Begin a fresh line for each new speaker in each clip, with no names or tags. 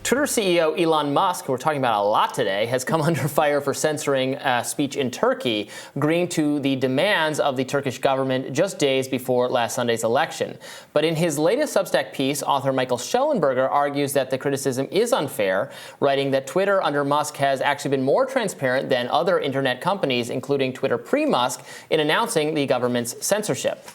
Twitter CEO Elon Musk, who we're talking about a lot today, has come under fire for censoring speech in Turkey, agreeing to the demands of the Turkish government just days before last Sunday's election. But in his latest Substack piece, author Michael Shellenberger argues that the criticism is unfair, writing that Twitter under Musk has actually been more transparent than other internet companies, including Twitter pre-Musk, in announcing the government's censorship.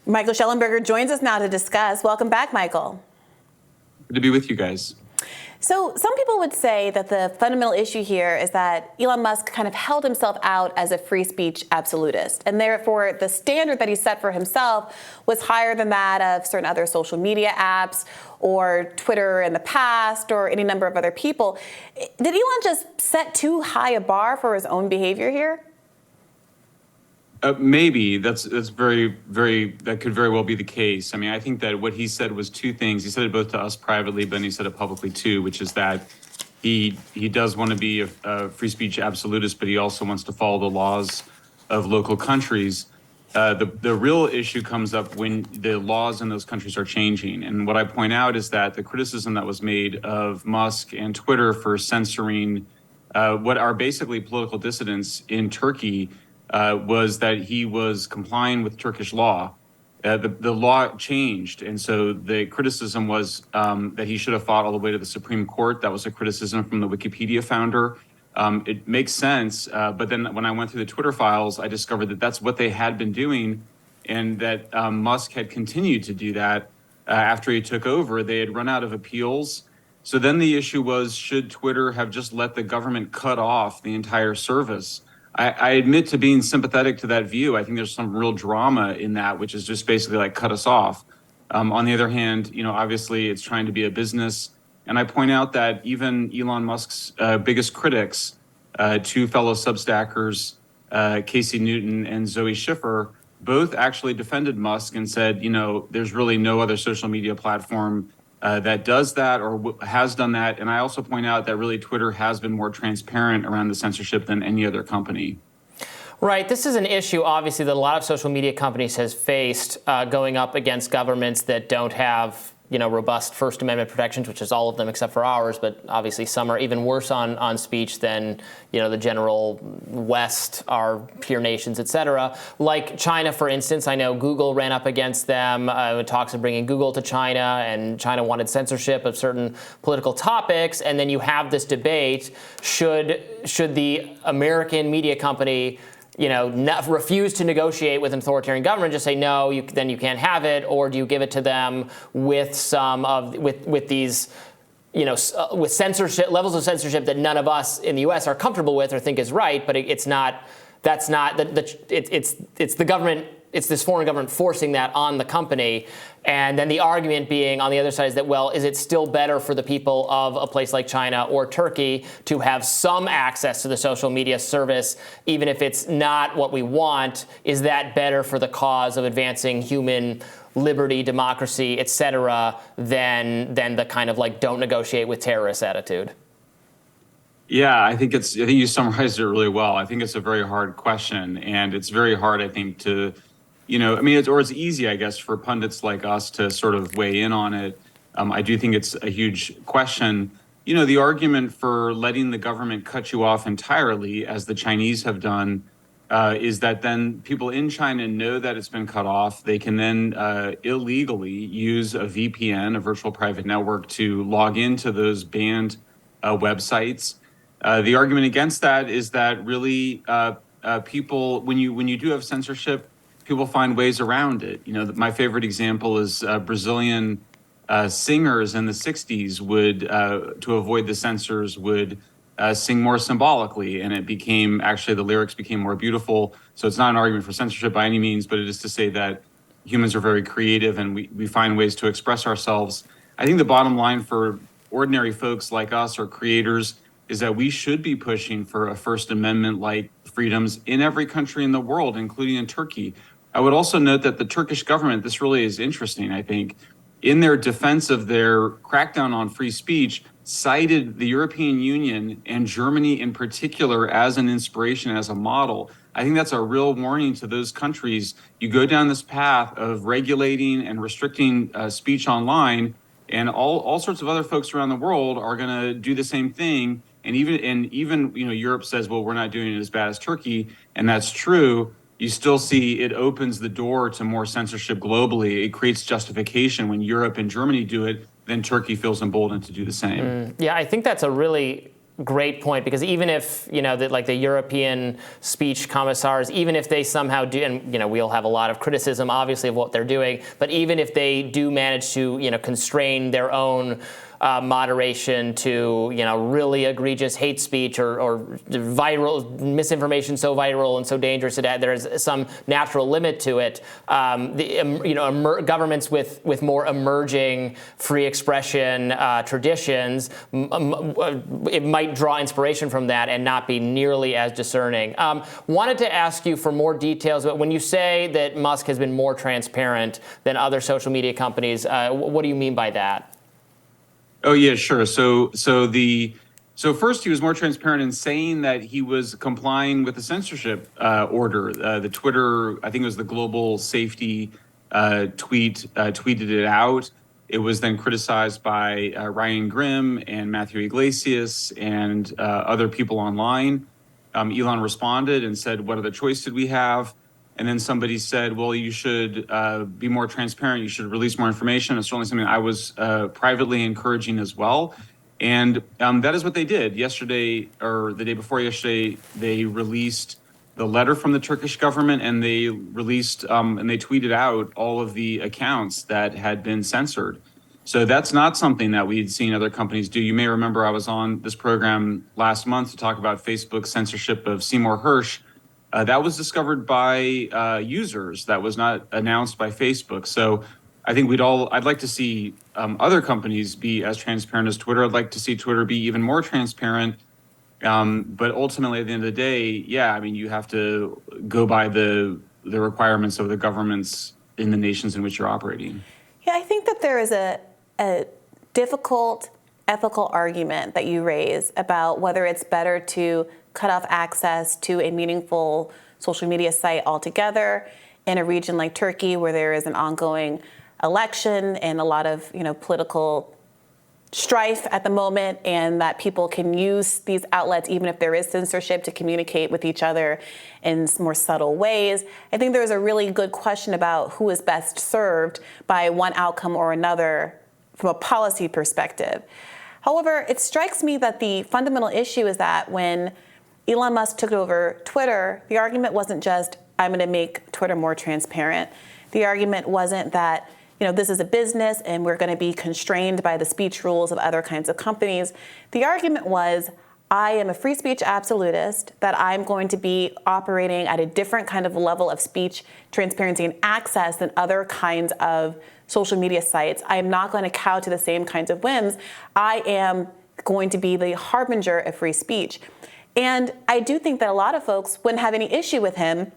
Michael Shellenberger joins us now to discuss. Welcome back, Michael.
Good to be with you guys.
So some people would say that the fundamental issue here is that Elon Musk kind of held himself out as a free speech absolutist, and therefore the standard that he set for himself was higher than that of certain other social media apps or Twitter in the past or any number of other people. Did Elon just set too high a bar for his own behavior here?
Maybe that's very, that could very well be the case. I mean, I think that what he said was two things. He said it both to us privately, but then he said it publicly too, which is that he does want to be a free speech absolutist, but he also wants to follow the laws of local countries. The real issue comes up when the laws in those countries are changing. And what I point out is that the criticism that was made of Musk and Twitter for censoring what are basically political dissidents in Turkey was that he was complying with Turkish law. The law changed, and so the criticism was that he should have fought all the way to the Supreme Court. That was a criticism from the Wikipedia founder. It makes sense, but then when I went through the Twitter files, I discovered that that's what they had been doing, and that Musk had continued to do that after he took over. They had run out of appeals. So then the issue was, should Twitter have just let the government cut off the entire service? I admit to being sympathetic to that view. I think there's some real drama in that, which is just basically like cut us off. On the other hand, obviously it's trying to be a business. And I point out that even Elon Musk's biggest critics, two fellow Substackers, Casey Newton and Zoe Schiffer, both actually defended Musk and said, there's really no other social media platform that does that or has done that. And I also point out that really Twitter has been more transparent around the censorship than any other company.
Right. This is an issue, obviously, that a lot of social media companies has faced going up against governments that don't have robust First Amendment protections, which is all of them except for ours, but obviously some are even worse on speech than, the general West, our peer nations, et cetera. Like China, for instance, I know Google ran up against them with talks of bringing Google to China, and China wanted censorship of certain political topics. And then you have this debate, should the American media company refuse to negotiate with an authoritarian government, just say no, then you can't have it, or do you give it to them with with these, with censorship, levels of censorship that none of us in the U.S. are comfortable with or think is right, but it's the government. It's this foreign government forcing that on the company. And then the argument being on the other side is that, well, is it still better for the people of a place like China or Turkey to have some access to the social media service, even if it's not what we want? Is that better for the cause of advancing human liberty, democracy, et cetera, than the kind of like don't negotiate with terrorists attitude?
Yeah, I think you summarized it really well. I think it's a very hard question, and it's very hard, I think, to it's easy, I guess, for pundits like us to sort of weigh in on it. I do think it's a huge question. The argument for letting the government cut you off entirely, as the Chinese have done, is that then people in China know that it's been cut off. They can then illegally use a VPN, a virtual private network, to log into those banned websites. The argument against that is that really people, when you do have censorship, people find ways around it. My favorite example is Brazilian singers in the 60s would, to avoid the censors, would sing more symbolically, and the lyrics became more beautiful. So it's not an argument for censorship by any means, but it is to say that humans are very creative and we find ways to express ourselves. I think the bottom line for ordinary folks like us or creators is that we should be pushing for a First Amendment-like freedoms in every country in the world, including in Turkey. I would also note that the Turkish government, this really is interesting, I think, in their defense of their crackdown on free speech, cited the European Union and Germany in particular as an inspiration, as a model. I think that's a real warning to those countries. You go down this path of regulating and restricting speech online, And all sorts of other folks around the world are going to do the same thing. And even Europe says, well, we're not doing it as bad as Turkey, and that's true. You still see it opens the door to more censorship globally. It creates justification when Europe and Germany do it, then Turkey feels emboldened to do the same.
Yeah, I think that's a really great point, because even if the European speech commissars, even if they somehow do, and we'll have a lot of criticism obviously of what they're doing, but even if they do manage to constrain their own moderation to really egregious hate speech or viral misinformation so viral and so dangerous that there's some natural limit to it. Governments with more emerging free expression traditions, it might draw inspiration from that and not be nearly as discerning. Wanted to ask you for more details, but when you say that Musk has been more transparent than other social media companies, what do you mean by that?
Oh yeah, sure. So first, he was more transparent in saying that he was complying with the censorship order. The Twitter, I think it was the global safety tweeted it out. It was then criticized by Ryan Grimm and Matthew Iglesias and other people online. Elon responded and said, "What other choice did we have?" And then somebody said, well, you should be more transparent. You should release more information. It's certainly something I was privately encouraging as well. And that is what they did yesterday, or the day before yesterday. They released the letter from the Turkish government, and they released and they tweeted out all of the accounts that had been censored. So that's not something that we'd seen other companies do. You may remember I was on this program last month to talk about Facebook's censorship of Seymour Hersh. That was discovered by users. That was not announced by Facebook. So I think I'd like to see other companies be as transparent as Twitter. I'd like to see Twitter be even more transparent. But ultimately, at the end of the day, you have to go by the requirements of the governments in the nations in which you're operating.
Yeah, I think that there is a difficult ethical argument that you raise about whether it's better to cut off access to a meaningful social media site altogether in a region like Turkey, where there is an ongoing election and a lot of political strife at the moment, and that people can use these outlets, even if there is censorship, to communicate with each other in more subtle ways. I think there's a really good question about who is best served by one outcome or another from a policy perspective. However, it strikes me that the fundamental issue is that when Elon Musk took over Twitter, the argument wasn't just, I'm going to make Twitter more transparent. The argument wasn't that, this is a business and we're going to be constrained by the speech rules of other kinds of companies. The argument was, I am a free speech absolutist, that I'm going to be operating at a different kind of level of speech transparency and access than other kinds of social media sites. I am not going to cow to the same kinds of whims. I am going to be the harbinger of free speech. And I do think that a lot of folks wouldn't have any issue with him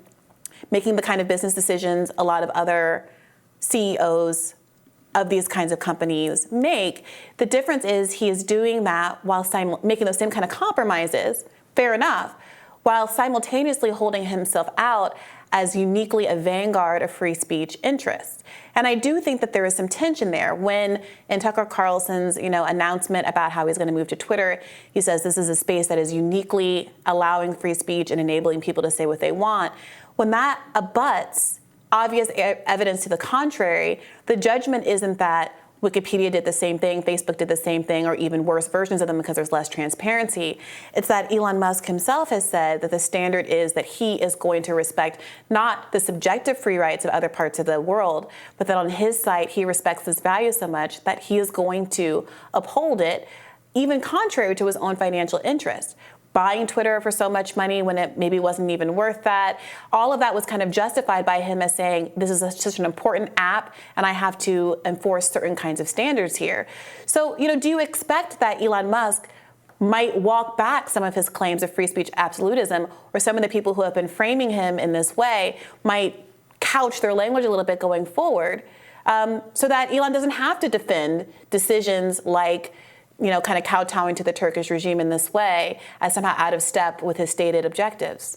making the kind of business decisions a lot of other CEOs of these kinds of companies make. The difference is he is doing that while making those same kind of compromises, fair enough, while simultaneously holding himself out as uniquely a vanguard of free speech interests. And I do think that there is some tension there. When in Tucker Carlson's announcement about how he's going to move to Twitter, he says this is a space that is uniquely allowing free speech and enabling people to say what they want. When that abuts obvious evidence to the contrary, the judgment isn't that Wikipedia did the same thing, Facebook did the same thing, or even worse versions of them because there's less transparency. It's that Elon Musk himself has said that the standard is that he is going to respect not the subjective free rights of other parts of the world, but that on his site he respects this value so much that he is going to uphold it, even contrary to his own financial interests. Buying Twitter for so much money when it maybe wasn't even worth that. All of that was kind of justified by him as saying, this is such an important app and I have to enforce certain kinds of standards here. So, do you expect that Elon Musk might walk back some of his claims of free speech absolutism, or some of the people who have been framing him in this way might couch their language a little bit going forward, so that Elon doesn't have to defend decisions like kind of kowtowing to the Turkish regime in this way as somehow out of step with his stated objectives?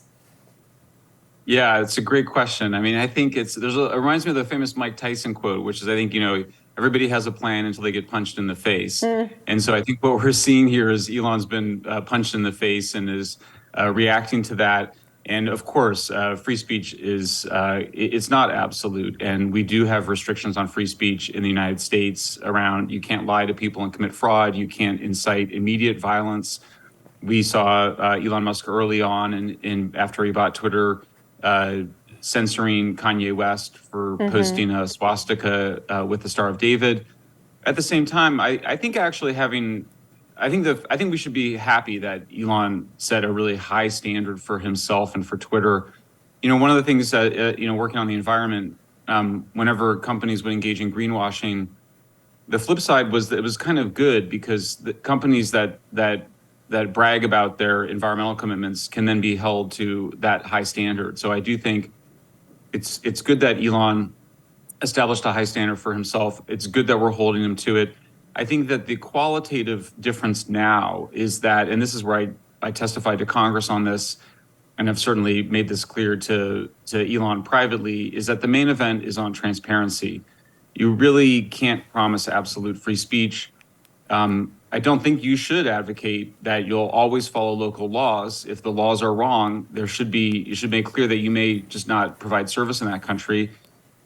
Yeah, it's a great question. I mean, I think it reminds me of the famous Mike Tyson quote, which is, I think, everybody has a plan until they get punched in the face. And so I think what we're seeing here is Elon's been punched in the face and is reacting to that. And of course, free speech it's not absolute. And we do have restrictions on free speech in the United States around you can't lie to people and commit fraud. You can't incite immediate violence. We saw Elon Musk early on after he bought Twitter, censoring Kanye West for posting a swastika with the Star of David. At the same time, I think we should be happy that Elon set a really high standard for himself and for Twitter. One of the things that working on the environment, whenever companies would engage in greenwashing, the flip side was that it was kind of good because the companies that brag about their environmental commitments can then be held to that high standard. So I do think it's good that Elon established a high standard for himself. It's good that we're holding him to it. I think that the qualitative difference now is that, and this is where I testified to Congress on this, and I've certainly made this clear to Elon privately, is that the main event is on transparency. You really can't promise absolute free speech. I don't think you should advocate that you'll always follow local laws. If the laws are wrong, you should make clear that you may just not provide service in that country.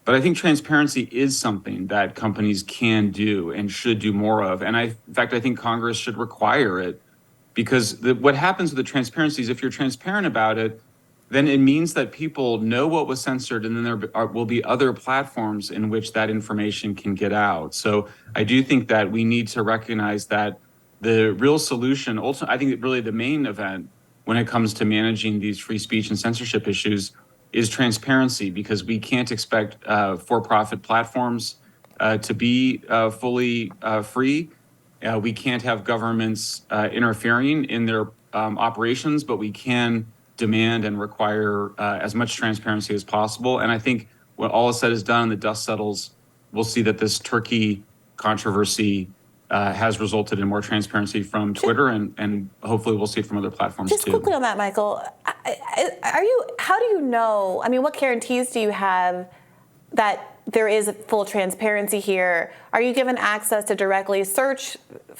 But I think transparency is something that companies can do and should do more of. And in fact, I think Congress should require it, because what happens with the transparency is if you're transparent about it, then it means that people know what was censored, and then there will be other platforms in which that information can get out. So I do think that we need to recognize that the real solution, ultimately, I think that really the main event when it comes to managing these free speech and censorship issues is transparency, because we can't expect for-profit platforms to be fully free. We can't have governments interfering in their operations, but we can demand and require as much transparency as possible. And I think when all is said is done and the dust settles, we'll see that this Turkey controversy has resulted in more transparency from Twitter, and hopefully we'll see it from other platforms too.
Just quickly on that, Michael, how do you know, I mean, what guarantees do you have that there is full transparency here? Are you given access to directly search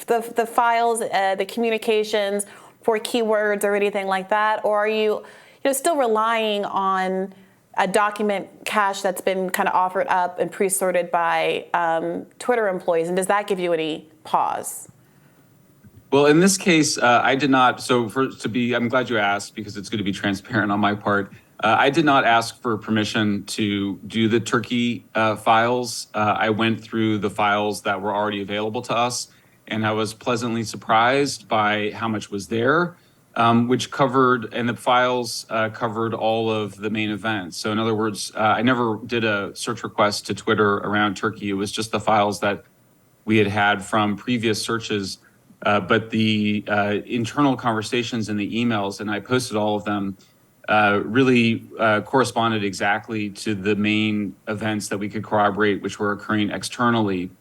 the files, the communications for keywords or anything like that? Or are you still relying on a document cache that's been kind of offered up and pre-sorted by Twitter employees? And does that give you any pause?
Well, in this case, I did not. So I'm glad you asked, because it's good to be transparent on my part. I did not ask for permission to do the Turkey files. I went through the files that were already available to us, and I was pleasantly surprised by how much was there, which covered, and the files covered all of the main events. So in other words, I never did a search request to Twitter around Turkey. It was just the files that we had from previous searches. But the internal conversations and the emails, and I posted all of them, really corresponded exactly to the main events that we could corroborate, which were occurring externally.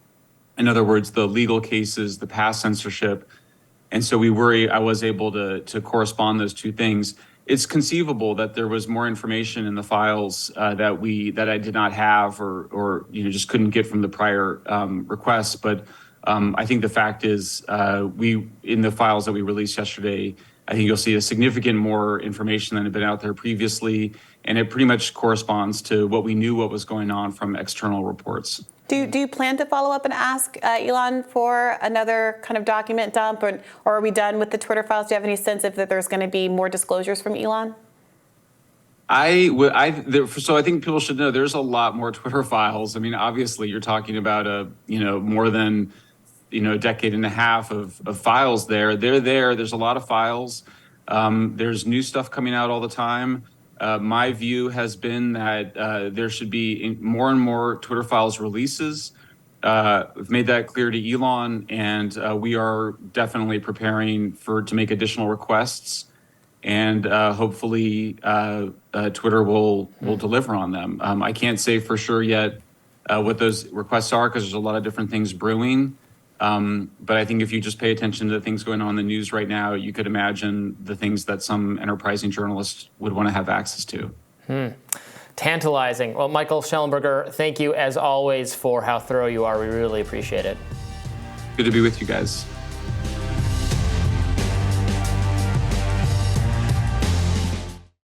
In other words, the legal cases, the past censorship. And so I was able to correspond those two things. It's conceivable that there was more information in the files that I did not have or just couldn't get from the prior requests. But I think the fact is, in the files that we released yesterday, I think you'll see a significant more information than had been out there previously, and it pretty much corresponds to what we knew what was going on from external reports.
Do you plan to follow up and ask Elon for another kind of document dump, or are we done with the Twitter files? Do you have any sense if that there's going to be more disclosures from Elon? So I think people should know there's a lot more Twitter files. I mean, obviously, you're talking about more than a decade and a half of files there. There's a lot of files. There's new stuff coming out all the time. My view has been that there should be more and more Twitter files releases. We've made that clear to Elon, and we are definitely preparing to make additional requests. And hopefully Twitter will deliver on them. I can't say for sure yet what those requests are, because there's a lot of different things brewing. But I think if you just pay attention to the things going on in the news right now, you could imagine the things that some enterprising journalists would want to have access to.
Tantalizing. Well, Michael Shellenberger, thank you as always for how thorough you are. We really appreciate it.
Good to be with you guys.